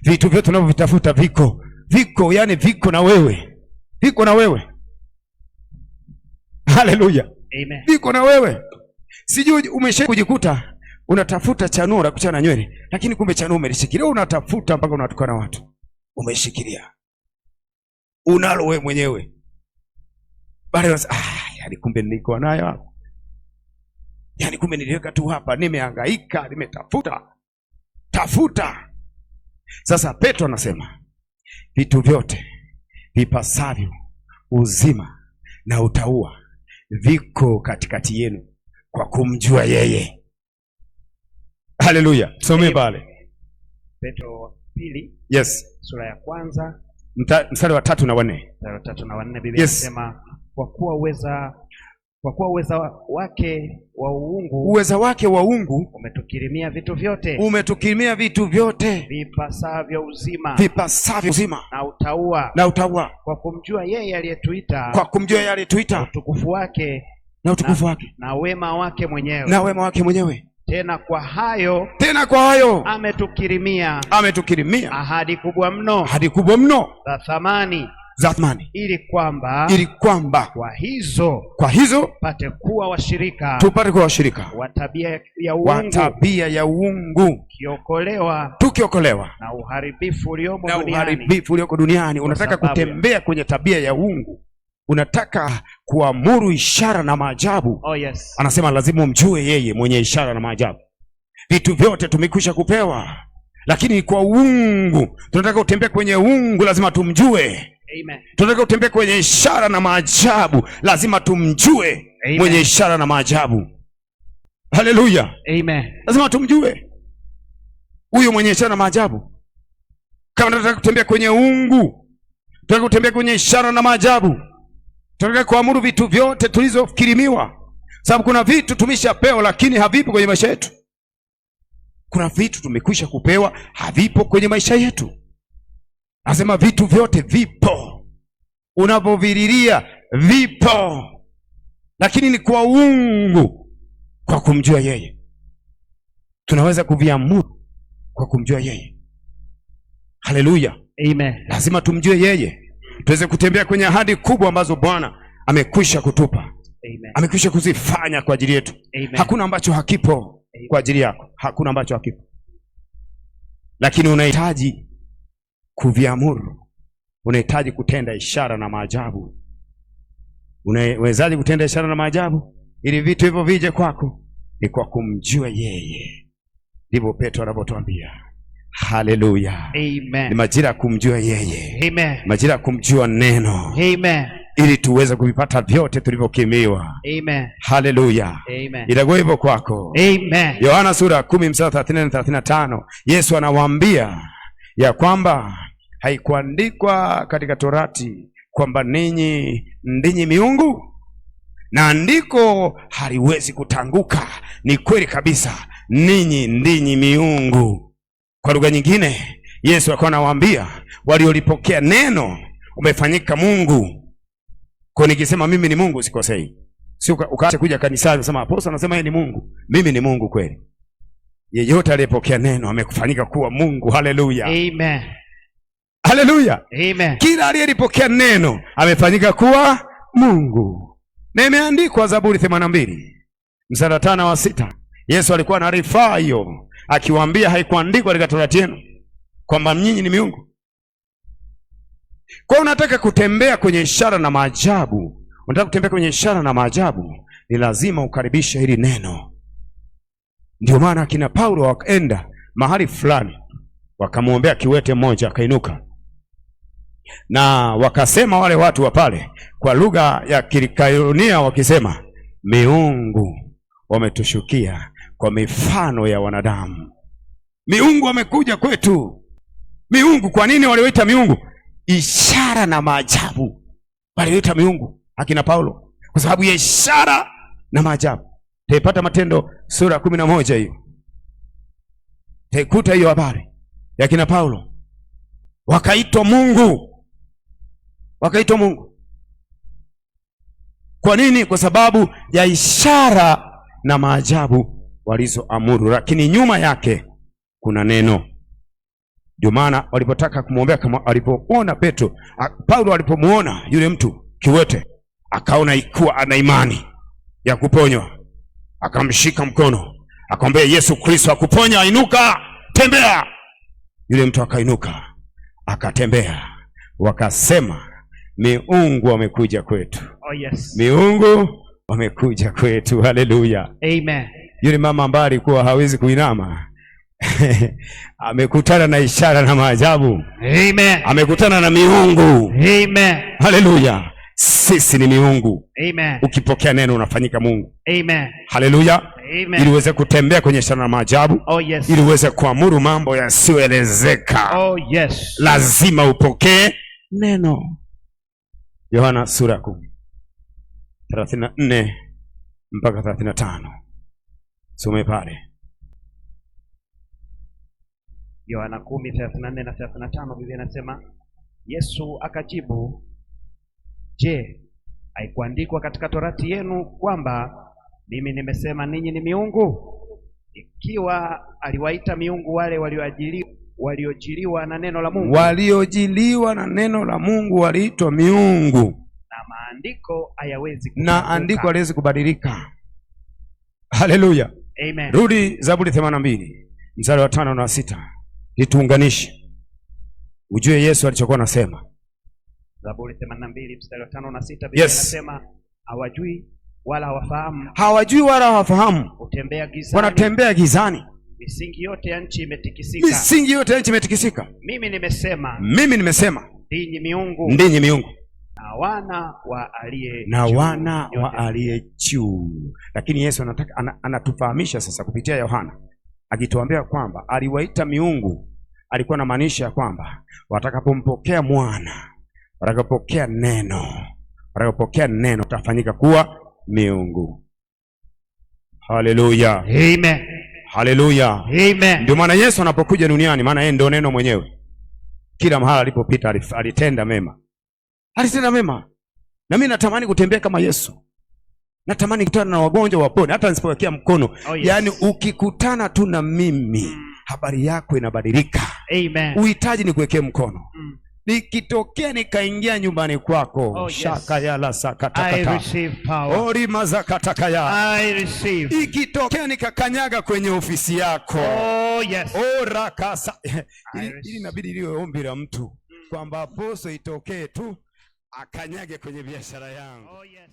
Vitu vyote tunavyovitafuta viko, yani viko na wewe. Viko na wewe. Haleluya. Amen. Viko na wewe. Sijui umesha kujikuta unatafuta chanuo la kuchana nywele, lakini kumbe chanuo umelishikilia, unatafuta mpaka unatukana watu. Umeshikilia. Unalo wewe mwenyewe. Baada yani kumbe nilikuwa nayo hapo. Yani kumbe niliweka tu hapa, nimehangaika, tafuta. Sasa Petro anasema vitu vyote vipasavyo uzima na utauwa viko katikati yenu kwa kumjua yeye. Haleluya. Some pale Petro 2. Yes. Sura ya 1 mstari wa 3 na 4. Mstari wa 3 na 4 Biblia inasema kwa kuwa uweza wake wa uungu umetukirimia vitu vyote vipasavyo uzima na utauwa kwa kumjua yeye aliyetuita na utukufu wake na wema wake mwenyewe. Tena kwa hayo ametukirimia ahadi kubwa mno za thamani, ili kwamba kwa hizo tupate kuwa washirika wa tabia ya uungu, tukiokolewa na uharibifu ulioko duniani. Unataka kutembea kwenye tabia ya uungu, unataka kuamuru ishara na maajabu. Oh, yes. Anasema lazima umjue yeye mwenye ishara na maajabu. Vitu vyote tumekwisha kupewa, lakini kwa uungu tunataka kutembea kwenye uungu, lazima tumjue. Amen. Tunataka kutembea kwenye ishara na maajabu, lazima tumjue. Amen. Mwenye ishara na maajabu. Haleluya. Amen. Lazima tumjue huyo mwenye ishara na maajabu. Kama tunataka kutembea kwenye uungu, tunataka kutembea kwenye ishara na maajabu, tunataka kuamuru vitu vyote tulizokirimiwa. Sababu kuna vitu tumeshapewa lakini havipo kwenye maisha yetu. Kuna vitu tumekwisha kupewa havipo kwenye maisha yetu. Nasema vitu vyote vipo, unapovililia vipo, lakini ni kwa uungu, kwa kumjua yeye. Tunaweza kuviamuru kwa kumjua yeye. Haleluya. Amen. Lazima tumjue yeye tuweze kutembea kwenye ahadi kubwa ambazo Bwana amekwisha kutupa. Amen. Amekwisha kuzifanya kwa ajili yetu. Amen. Hakuna ambacho hakipo. Amen. Kwa ajili yako hakuna ambacho hakipo, lakini unahitaji kuviamuru. Unahitaji kutenda ishara na maajabu. Unawezaje kutenda ishara na maajabu ili vitu hivyo vije kwako? Ni kwa kumjua yeye. Ndivyo Petro anapotuambia. Haleluya. Amen. Ni majira ya kumjua yeye. Amen. Majira ya kumjua neno. Amen. Ili tuweze kuvipata vyote tulivyokimiwa. Amen. Haleluya. Amen. Itakuwa hivyo kwako. Amen. Yohana sura 10 mstari 34 na 35. Yesu anawaambia ya kwamba haikuandikwa katika Torati kwamba ninyi ndinyi miungu, na andiko haliwezi kutanguka. Ni kweli kabisa, ninyi ndinyi miungu. Kwa lugha nyingine, Yesu alikuwa anawaambia waliolipokea neno umefanyika Mungu. Kwa nikisema mimi ni Mungu sikosei. Si ukaacha kuja kanisani unasema apostol anasema yeye ni Mungu. Mimi ni Mungu kweli. Yeyote aliyepokea neno amekufanyika kuwa Mungu. Haleluya. Amen. Haleluya. Amen. Kila aliyelipokea neno amefanyika kuwa Mungu. Na imeandikwa Zaburi 82 mstari 5 na 6. Yesu alikuwa anarifaa hiyo, akiwaambia haikuandikwa katika Torati yenu kwamba nyinyi ni miungu. Kwa unataka kutembea kwenye ishara na maajabu, unataka kutembea kwenye ishara na maajabu, ni lazima ukaribishe hili neno. Ndio maana kina Paulo wakaenda mahali fulani, wakamwombea kiwete mmoja akainuka. Na wakasema wale watu wa pale kwa lugha ya Kikaionia wakisema, miungu wametushukia kwa mifano ya wanadamu. Miungu wamekuja kwetu. Miungu, kwa nini waliwaita miungu? Ishara na maajabu waliwaita miungu akina Paulo, kwa sababu ya ishara na maajabu. Taipata Matendo sura 11 hiyo. Taikuta hiyo habari ya kina Paulo. Wakaitwa Mungu. Wakaitwa Mungu. Kwa nini? Kwa sababu ya ishara na maajabu walizoamuru, lakini nyuma yake kuna neno. Ndio maana walipotaka kumwombea, kama alipoona Paulo alipomuona yule mtu kiwete, akaona ikuwa ana imani ya kuponywa, akamshika mkono, akamwambia Yesu Kristo akuponya, inuka, tembea. Yule mtu akainuka, akatembea. Wakasema miungu wamekuja kwetu. Oh yes. Miungu wamekuja kwetu. Haleluya. Amen. Yule mama ambaye alikuwa hawezi kuinama amekutana na ishara na maajabu. Amen. Amekutana na miungu. Amen. Haleluya. Sisi ni miungu. Amen. Ukipokea neno unafanyika Mungu. Amen. Haleluya. Amen. Ili uweze kutembea kwenye ishara na maajabu. Oh yes. Ili uweze kuamuru mambo yasiyoelezeka. Oh yes. Lazima upokee neno. Yohana sura 10:34 mpaka 35. Some pale. Yohana 10:34 na 35, Biblia inasema, Yesu akajibu, je, haikuandikwa katika torati yenu kwamba mimi nimesema ninyi ni miungu? Ikiwa aliwaita miungu wale waliojiliwa na neno la Mungu. Waliojiliwa na neno la Mungu waliitwa miungu. Na maandiko hayawezi kubadilika. Haleluya. Amen. Rudi Zaburi 82 mstari wa 5 na 6. Ituunganishe. Ujue Yesu alichokuwa anasema. Zaburi 82 mstari wa 5 na 6, Biblia inasema, hawajui wala hawafahamu. Hawajui wala hawafahamu. Utembea gizani. Wanatembea gizani. Misingi yote ya nchi imetikisika. Misingi yote ya nchi imetikisika. Mimi nimesema. Ndinyi miungu. Ndinyi miungu. Na wana wa aliye na wana wa aliye juu. Lakini Yesu anatufahamisha sasa kupitia Yohana, akituambia kwamba aliwaita miungu. Alikuwa anamaanisha ya kwamba watakapompokea mwana, watakapokea neno utafanyika kuwa miungu. Haleluya. Amen. Haleluya. Amen. Ndio maana Yesu anapokuja duniani, maana yeye ndio neno mwenyewe, kila mahali alipopita alitenda mema. Na mimi natamani kutembea kama Yesu. Natamani kukutana na wagonjwa wapone, hata nisipowekea mkono. Oh yes. Yaani ukikutana tu na mimi, habari yako inabadilika. Amen. Uhitaji ni kuwekea mkono. Nikitokea nikaingia nyumbani kwako. Oh yes. Shaka yala sakatakata. I receive power. Ori mazakatakaya. I receive. Ikitokea nikakanyaga kwenye ofisi yako. Oh yes. Ora kasa. Ili inabidi liwe ombi la mtu kwamba poso itokee tu akanyage kwenye biashara yangu. Oh yes.